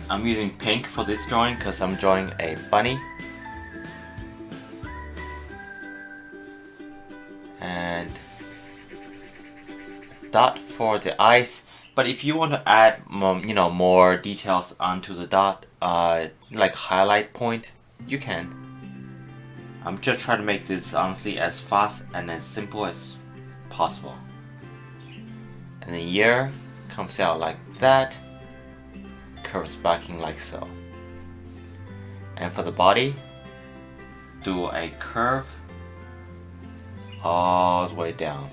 I'm using pink for this drawing because I'm drawing a bunny. And a dot for the eyes. But if you want to add more details onto the dot, like highlight point, you can. I'm just trying to make this honestly as fast and as simple as possible. And the ear comes out like that, curves backing like so. And for the body, do a curve all the way down.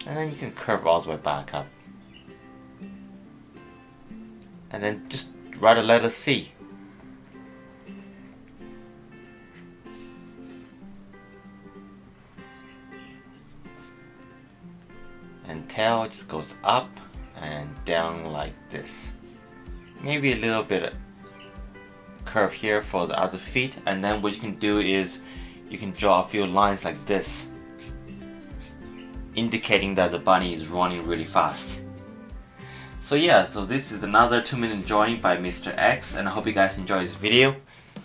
And then you can curve all the way back up. And then just write a letter C. And tail just goes up and down like this. Maybe a little bit of curve here for the other feet. And then what you can do is you can draw a few lines like this, indicating that the bunny is running really fast. So yeah, so this is another 2-minute drawing by Mr. X, and I hope you guys enjoy this video.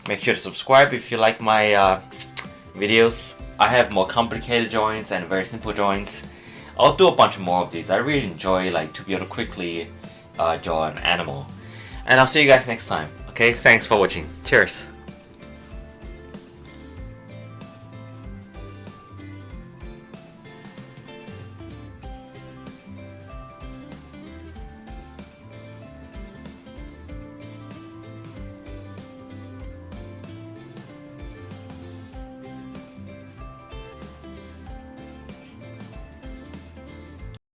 Make sure to subscribe if you like my videos. I have more complicated drawings and very simple drawings. I'll do a bunch more of these. I really enjoy to be able to quickly draw an animal. And I'll see you guys next time. Okay, thanks for watching. Cheers.